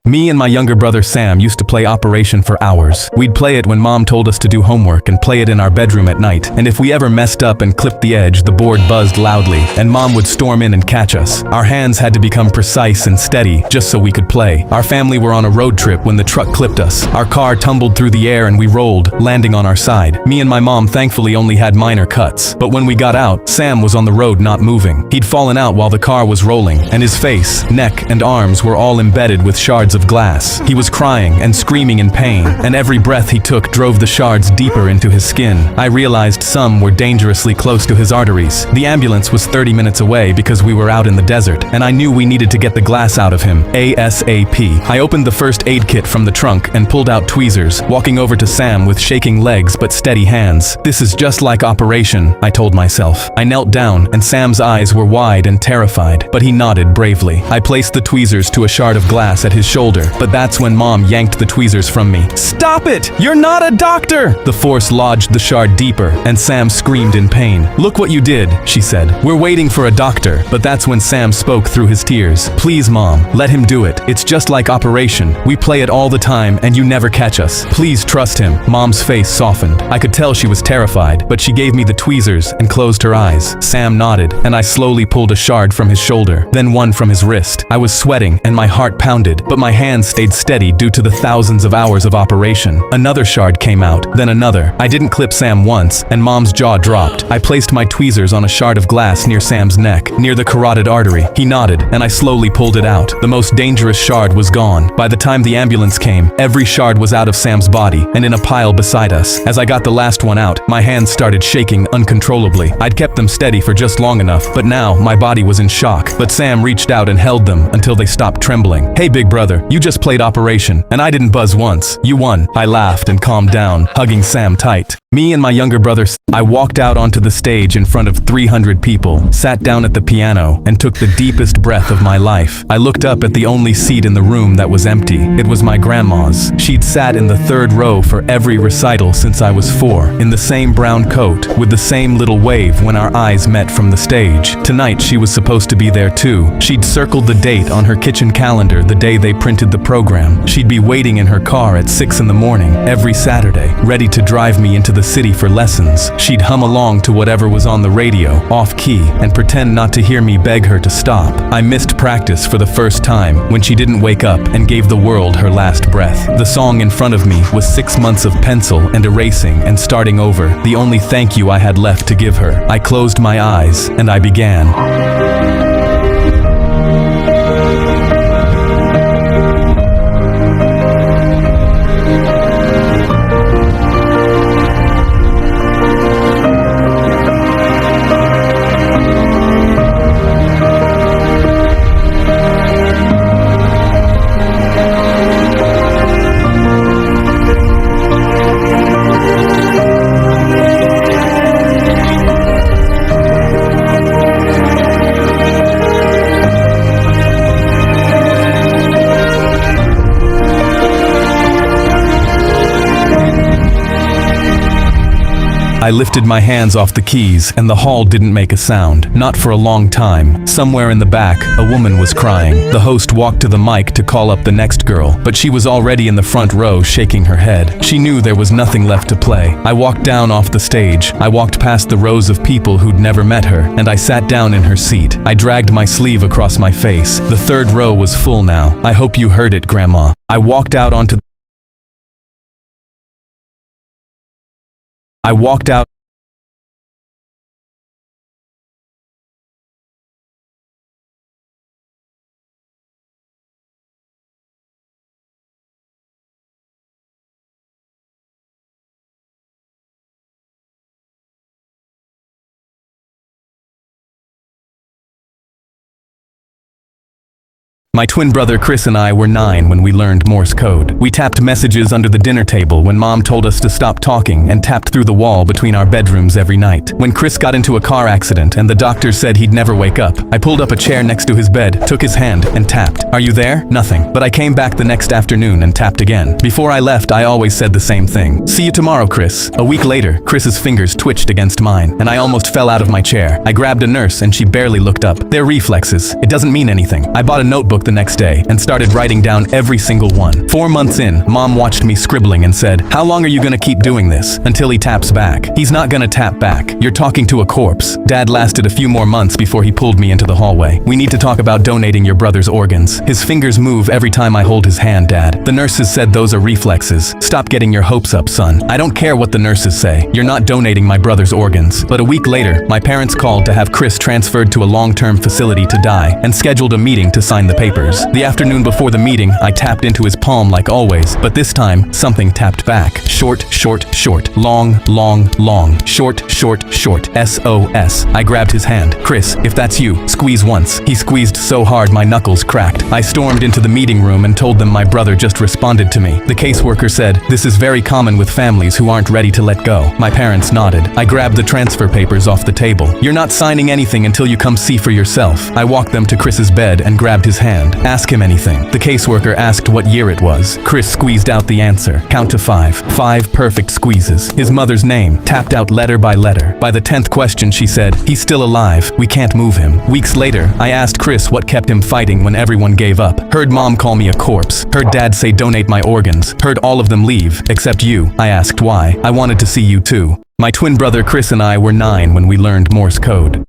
Me and my younger brother Sam used to play Operation for hours. We'd play it when Mom told us to do homework and play it in our bedroom at night. And if we ever messed up and clipped the edge, the board buzzed loudly, and Mom would storm in and catch us. Our hands had to become precise and steady, just so we could play. Our family were on a road trip when the truck clipped us. Our car tumbled through the air and we rolled, landing on our side. Me and my mom thankfully only had minor cuts. But when we got out, Sam was on the road not moving. He'd fallen out while the car was rolling, and his face, neck, and arms were all embedded with shards of glass. He was crying and screaming in pain, and every breath he took drove the shards deeper into his skin. I realized some were dangerously close to his arteries. The ambulance was 30 minutes away because we were out in the desert, and I knew we needed to get the glass out of him ASAP. I opened the first aid kit from the trunk and pulled out tweezers, walking over to Sam with shaking legs but steady hands. This is just like Operation, I told myself. I knelt down, and Sam's eyes were wide and terrified, but he nodded bravely. I placed the tweezers to a shard of glass at his shoulder, but that's when Mom yanked the tweezers from me. "Stop it! You're not a doctor!" The force lodged the shard deeper, and Sam screamed in pain. "Look what you did," she said. "We're waiting for a doctor." But that's when Sam spoke through his tears. "Please, Mom, let him do it. It's just like Operation. We play it all the time, and you never catch us. Please trust him." Mom's face softened. I could tell she was terrified, but she gave me the tweezers and closed her eyes. Sam nodded, and I slowly pulled a shard from his shoulder, then one from his wrist. I was sweating, and my heart pounded, but my hands stayed steady due to the thousands of hours of operation. Another shard came out, then another. I didn't clip Sam once, and Mom's jaw dropped. I placed my tweezers on a shard of glass near Sam's neck, near the carotid artery. He nodded, and I slowly pulled it out. The most dangerous shard was gone. By the time the ambulance came, every shard was out of Sam's body, and in a pile beside us. As I got the last one out, my hands started shaking uncontrollably. I'd kept them steady for just long enough, but now my body was in shock. But Sam reached out and held them until they stopped trembling. "Hey, big brother, you just played Operation, and I didn't buzz once. You won." I laughed and calmed down, hugging Sam tight. Me and my younger brother, I walked out onto the stage in front of 300 people, sat down at the piano, and took the deepest breath of my life. I looked up at the only seat in the room that was empty. It was my grandma's. She'd sat in the third row for every recital since I was 4, in the same brown coat, with the same little wave when our eyes met from the stage. Tonight she was supposed to be there too. She'd circled the date on her kitchen calendar the day they printed the program. She'd be waiting in her car at 6 in the morning, every Saturday, ready to drive me into the city for lessons. She'd hum along to whatever was on the radio, off key, and pretend not to hear me beg her to stop. I missed practice for the first time when she didn't wake up and gave the world her last breath. The song in front of me was 6 months of pencil and erasing and starting over, the only thank you I had left to give her. I closed my eyes, and I began. I lifted my hands off the keys, and the hall didn't make a sound. Not for a long time. Somewhere in the back, a woman was crying. The host walked to the mic to call up the next girl, but she was already in the front row shaking her head. She knew there was nothing left to play. I walked down off the stage. I walked past the rows of people who'd never met her, and I sat down in her seat. I dragged my sleeve across my face. The third row was full now. I hope you heard it, Grandma. I walked out. My twin brother Chris and I were 9 when we learned Morse code. We tapped messages under the dinner table when Mom told us to stop talking, and tapped through the wall between our bedrooms every night. When Chris got into a car accident and the doctor said he'd never wake up, I pulled up a chair next to his bed, took his hand, and tapped. "Are you there?" Nothing. But I came back the next afternoon and tapped again. Before I left, I always said the same thing. "See you tomorrow, Chris." A week later, Chris's fingers twitched against mine, and I almost fell out of my chair. I grabbed a nurse, and she barely looked up. They're reflexes. It doesn't mean anything. I bought a notebook notebook the next day and started writing down every single one. 4 months in, Mom watched me scribbling and said, "How long are you gonna keep doing this? Until he taps back." "He's not gonna tap back. You're talking to a corpse." Dad lasted a few more months before he pulled me into the hallway. "We need to talk about donating your brother's organs. His fingers move every time I hold his hand, Dad. The nurses said those are reflexes. Stop getting your hopes up, son." "I don't care what the nurses say. You're not donating my brother's organs." But a week later, my parents called to have Chris transferred to a long-term facility to die and scheduled a meeting to sign the papers. The afternoon before the meeting, I tapped into his palm like always, but this time, something tapped back. Short, short, short. Long, long, long. Short, short, short. SOS. I grabbed his hand. "Chris, if that's you, squeeze once." He squeezed so hard my knuckles cracked. I stormed into the meeting room and told them my brother just responded to me. The caseworker said, "This is very common with families who aren't ready to let go." My parents nodded. I grabbed the transfer papers off the table. "You're not signing anything until you come see for yourself." I walked them to Chris's bed and grabbed his hand. "Ask him anything." The caseworker asked what year it was. Chris squeezed out the answer. "Count to 5. 5 perfect squeezes." His mother's name, tapped out letter by letter. By the 10th question, she said, "He's still alive. We can't move him." Weeks later, I asked Chris what kept him fighting when everyone gave up. Heard Mom call me a corpse. Heard Dad say donate my organs. Heard all of them leave, except you. I asked why. I wanted to see you too. My twin brother Chris and I were 9 when we learned Morse code.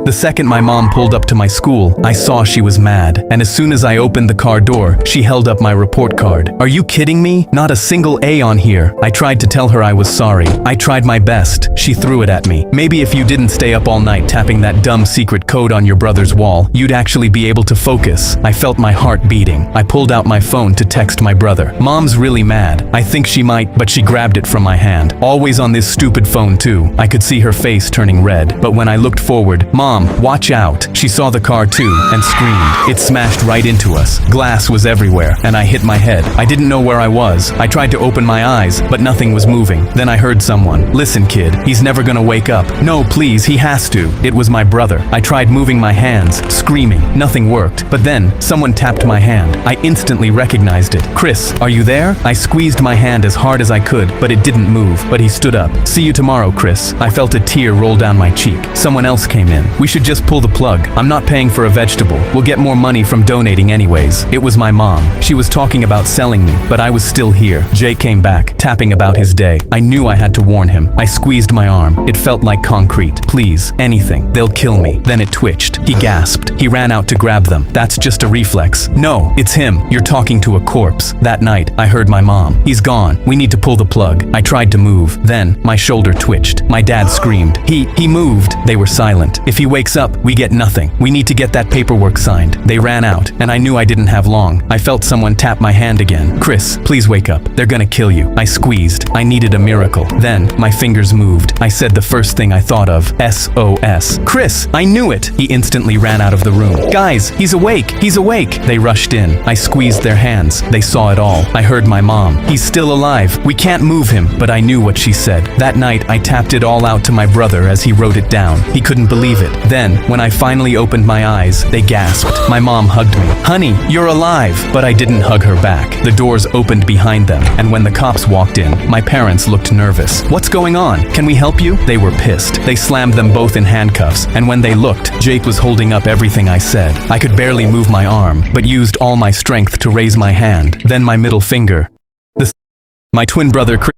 The second my mom pulled up to my school, I saw she was mad, and as soon as I opened the car door, she held up my report card. "Are you kidding me? Not a single A on here." I tried to tell her I was sorry. I tried my best. She threw it at me. "Maybe if you didn't stay up all night tapping that dumb secret code on your brother's wall, you'd actually be able to focus." I felt my heart beating. I pulled out my phone to text my brother. "Mom's really mad. I think she might," but she grabbed it from my hand. Always on this stupid phone too. I could see her face turning red, but when I looked forward, "Mom, watch out." She saw the car too and screamed. It smashed right into us. Glass was everywhere, and I hit my head. I didn't know where I was. I tried to open my eyes, but nothing was moving. Then I heard someone, "Listen, kid, he's never gonna wake up." "No, please, he has to." It was my brother. I tried moving my hands, screaming. Nothing worked. But then, someone tapped my hand. I instantly recognized it. "Chris, are you there?" I squeezed my hand as hard as I could, but it didn't move. But he stood up. "See you tomorrow, Chris." I felt a tear roll down my cheek. Someone else came in. "We should just pull the plug. I'm not paying for a vegetable. We'll get more money from donating anyways." It was my mom. She was talking about selling me, but I was still here. Jake came back, tapping about his day. I knew I had to warn him. I squeezed my arm. It felt like concrete. "Please, anything. They'll kill me." Then it twitched. He gasped. He ran out to grab them. "That's just a reflex." "No, it's him. You're talking to a corpse." That night, I heard my mom. "He's gone. We need to pull the plug." I tried to move. Then, my shoulder twitched. My dad screamed. He moved." They were silent. "If he wakes up, we get nothing. We need to get that paperwork signed." They ran out, and I knew I didn't have long. I felt someone tap my hand again. "Chris, please wake up. They're gonna kill you." I squeezed. I needed a miracle. Then, my fingers moved. I said the first thing I thought of. SOS. "Chris, I knew it!" He instantly ran out of the room. "Guys, he's awake! He's awake!" They rushed in. I squeezed their hands. They saw it all. I heard my mom. "He's still alive. We can't move him." But I knew what she said. That night, I tapped it all out to my brother as he wrote it down. He couldn't believe it. Then, when I finally opened my eyes, they gasped. My mom hugged me. "Honey, you're alive!" But I didn't hug her back. The doors opened behind them, and when the cops walked in, my parents looked nervous. "What's going on? Can we help you?" They were pissed. They slammed them both in handcuffs, and when they looked, Jake was holding up everything I said. I could barely move my arm, but used all my strength to raise my hand, then my middle finger. My twin brother Chris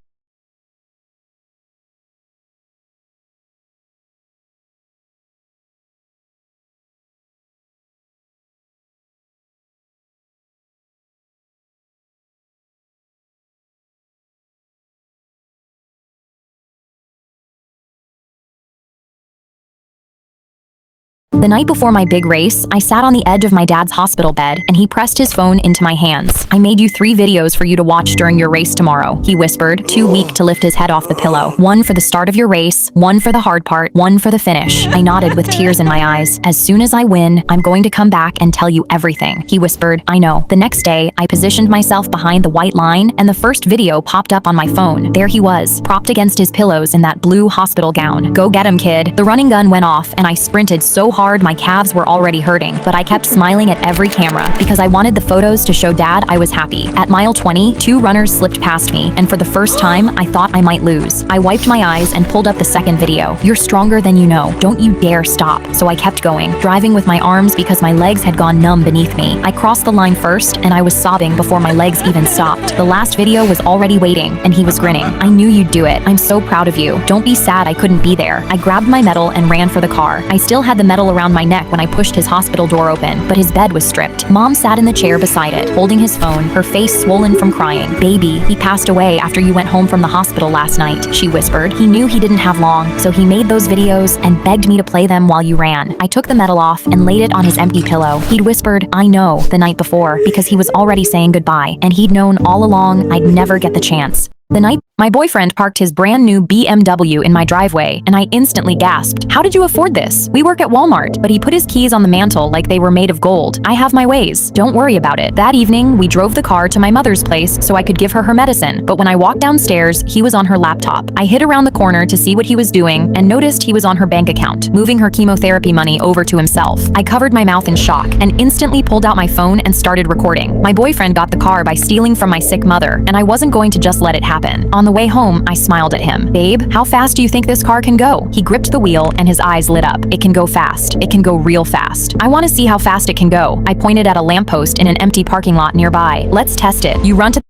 The night before my big race, I sat on the edge of my dad's hospital bed, and he pressed his phone into my hands. "I made you 3 videos for you to watch during your race tomorrow," he whispered, too weak to lift his head off the pillow. "One for the start of your race, one for the hard part, one for the finish." I nodded with tears in my eyes. "As soon as I win, I'm going to come back and tell you everything," he whispered. "I know." The next day, I positioned myself behind the white line, and the first video popped up on my phone. There he was, propped against his pillows in that blue hospital gown. "Go get him, kid." The running gun went off, and I sprinted so hard my calves were already hurting, but I kept smiling at every camera because I wanted the photos to show Dad I was happy. At mile 20, two runners slipped past me, and for the first time, I thought I might lose. I wiped my eyes and pulled up the second video. You're stronger than you know. Don't you dare stop. So I kept going, driving with my arms because my legs had gone numb beneath me. I crossed the line first, and I was sobbing before my legs even stopped. The last video was already waiting, and he was grinning. I knew you'd do it. I'm so proud of you. Don't be sad I couldn't be there. I grabbed my medal and ran for the car. I still had the medal around my neck when I pushed his hospital door open, but his bed was stripped. Mom sat in the chair beside it, holding his phone, her face swollen from crying. Baby, he passed away after you went home from the hospital last night, she whispered. He knew he didn't have long, so he made those videos and begged me to play them while you ran. I took the medal off and laid it on his empty pillow. He'd whispered, I know, the night before, because he was already saying goodbye, and he'd known all along I'd never get the chance. The night my boyfriend parked his brand new BMW in my driveway, and I instantly gasped. How did you afford this? We work at Walmart, but he put his keys on the mantle like they were made of gold. I have my ways. Don't worry about it. That evening, we drove the car to my mother's place so I could give her her medicine, but when I walked downstairs, he was on her laptop. I hid around the corner to see what he was doing and noticed he was on her bank account, moving her chemotherapy money over to himself. I covered my mouth in shock and instantly pulled out my phone and started recording. My boyfriend got the car by stealing from my sick mother, and I wasn't going to just let it happen. On the way home, I smiled at him. Babe, how fast do you think this car can go? He gripped the wheel and his eyes lit up. It can go fast. It can go real fast. I want to see how fast it can go. I pointed at a lamppost in an empty parking lot nearby. Let's test it. You run to it.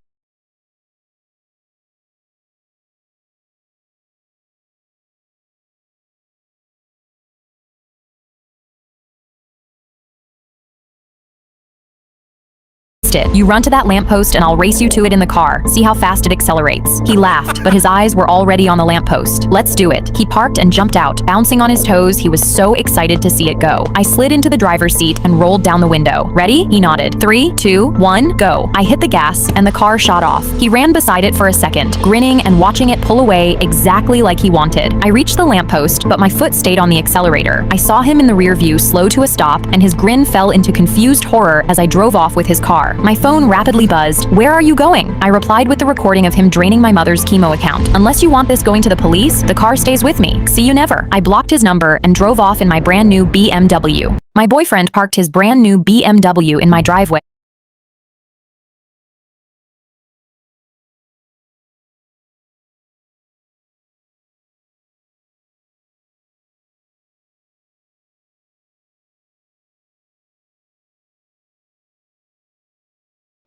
You run to that lamppost and I'll race you to it in the car. See how fast it accelerates. He laughed, but his eyes were already on the lamppost. Let's do it. He parked and jumped out, bouncing on his toes. He was so excited to see it go. I slid into the driver's seat and rolled down the window. Ready? He nodded. 3, 2, 1, go. I hit the gas and the car shot off. He ran beside it for a second, grinning and watching it pull away exactly like he wanted. I reached the lamppost, but my foot stayed on the accelerator. I saw him in the rear view slow to a stop, and his grin fell into confused horror as I drove off with his car. My phone rapidly buzzed. Where are you going? I replied with the recording of him draining my mother's chemo account. Unless you want this going to the police, the car stays with me. See you never. I blocked his number and drove off in my brand new BMW. My boyfriend parked his brand new BMW in my driveway.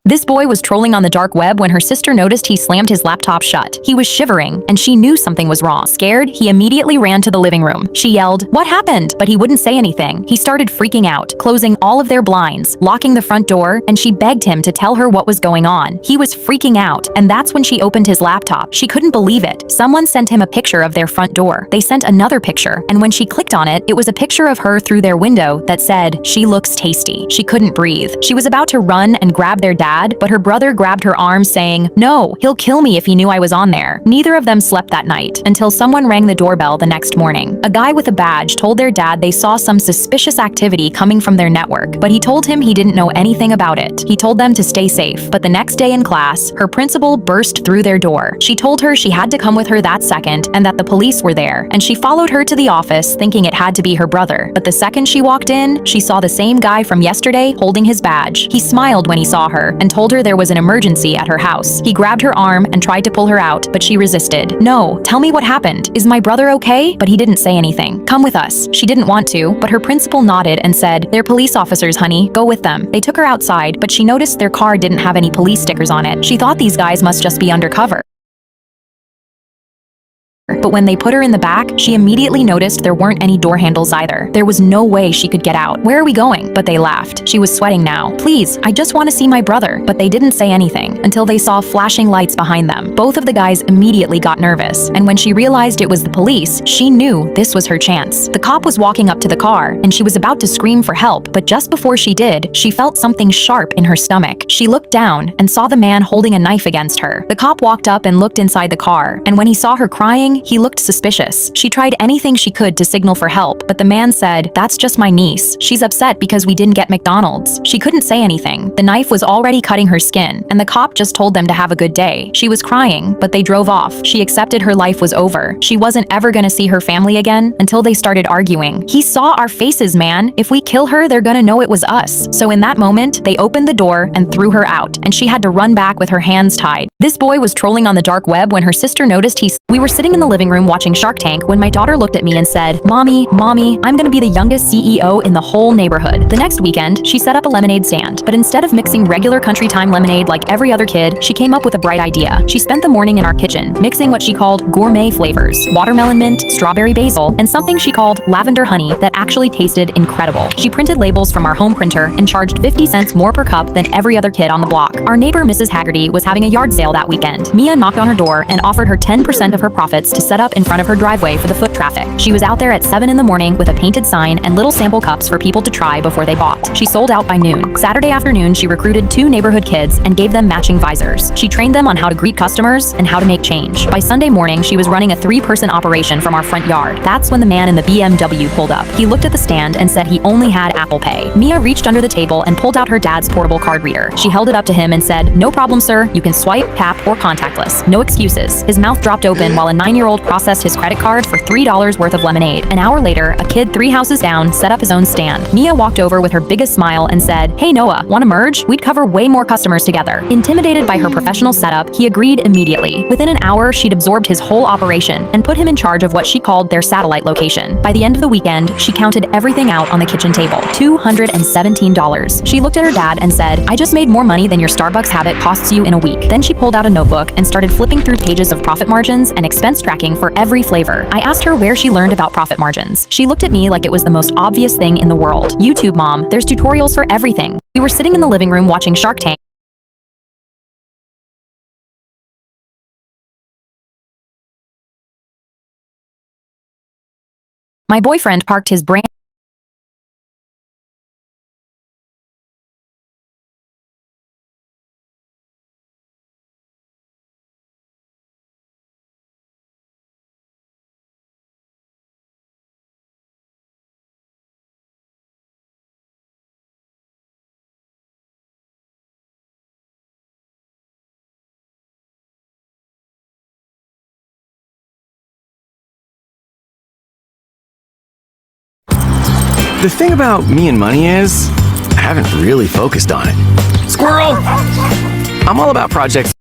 This boy was trolling on the dark web when her sister noticed he slammed his laptop shut. He was shivering, and she knew something was wrong. Scared, he immediately ran to the living room. She yelled, "What happened?" But he wouldn't say anything. He started freaking out, closing all of their blinds, locking the front door, and she begged him to tell her what was going on. He was freaking out, and that's when she opened his laptop. She couldn't believe it. Someone sent him a picture of their front door. They sent another picture, and when she clicked on it, it was a picture of her through their window that said, "She looks tasty." She couldn't breathe. She was about to run and grab their dad, but her brother grabbed her arm saying, "No, he'll kill me if he knew I was on there." Neither of them slept that night until someone rang the doorbell the next morning. A guy with a badge told their dad they saw some suspicious activity coming from their network, but he told him he didn't know anything about it. He told them to stay safe, but the next day in class, her principal burst through their door. She told her she had to come with her that second and that the police were there, and she followed her to the office thinking it had to be her brother. But the second she walked in, she saw the same guy from yesterday holding his badge. He smiled when he saw her and told her there was an emergency at her house. He grabbed her arm and tried to pull her out, but she resisted. "No, tell me what happened. Is my brother okay?" But he didn't say anything. "Come with us." She didn't want to, but her principal nodded and said, "They're police officers, honey. Go with them." They took her outside, but she noticed their car didn't have any police stickers on it. She thought these guys must just be undercover. But when they put her in the back, she immediately noticed there weren't any door handles either. There was no way she could get out. "Where are we going?" But they laughed. She was sweating now. "Please, I just want to see my brother." But they didn't say anything until they saw flashing lights behind them. Both of the guys immediately got nervous, and when she realized it was the police, she knew this was her chance. The cop was walking up to the car, and she was about to scream for help, but just before she did, she felt something sharp in her stomach. She looked down and saw the man holding a knife against her. The cop walked up and looked inside the car, and when he saw her crying, me, he looked suspicious. She tried anything she could to signal for help, but the man said, "That's just my niece. She's upset because we didn't get McDonald's." She couldn't say anything. The knife was already cutting her skin, and the cop just told them to have a good day. She was crying, but they drove off. She accepted her life was over. She wasn't ever gonna see her family again until they started arguing. "He saw our faces, man. If we kill her, they're gonna know it was us." So in that moment, they opened the door and threw her out, and she had to run back with her hands tied. This boy was trolling on the dark web when her sister noticed we were sitting in the living room watching Shark Tank when my daughter looked at me and said, Mommy, I'm gonna be the youngest CEO in the whole neighborhood." The next weekend, she set up a lemonade stand, but instead of mixing regular country time lemonade like every other kid, she came up with a bright idea. She spent the morning in our kitchen, mixing what she called gourmet flavors, watermelon mint, strawberry basil, and something she called lavender honey that actually tasted incredible. She printed labels from our home printer and charged 50 cents more per cup than every other kid on the block. Our neighbor, Mrs. Haggerty, was having a yard sale that weekend. Mia knocked on her door and offered her 10% of her profits to set up in front of her driveway for the foot traffic. She was out there at 7 in the morning with a painted sign and little sample cups for people to try before they bought. She sold out by noon. Saturday afternoon, she recruited 2 neighborhood kids and gave them matching visors. She trained them on how to greet customers and how to make change. By Sunday morning, she was running a 3-person operation from our front yard. That's when the man in the BMW pulled up. He looked at the stand and said he only had Apple Pay. Mia reached under the table and pulled out her dad's portable card reader. She held it up to him and said, "No problem, sir. You can swipe, tap, or contactless. No excuses." His mouth dropped open while a 9-year-old processed his credit card for $3 worth of lemonade. An hour later, a kid 3 houses down set up his own stand. Mia walked over with her biggest smile and said, "Hey Noah, wanna merge? We'd cover way more customers together." Intimidated by her professional setup, he agreed immediately. Within an hour, she'd absorbed his whole operation and put him in charge of what she called their satellite location. By the end of the weekend, she counted everything out on the kitchen table, $217. She looked at her dad and said, "I just made more money than your Starbucks habit costs you in a week." Then she pulled out a notebook and started flipping through pages of profit margins and expense tracking for every flavor. I asked her where she learned about profit margins. She looked at me like it was the most obvious thing in the world. "YouTube, Mom. There's tutorials for everything." We were sitting in the living room watching Shark Tank. My boyfriend parked his brand The thing about me and money is, I haven't really focused on it. Squirrel! I'm all about projects.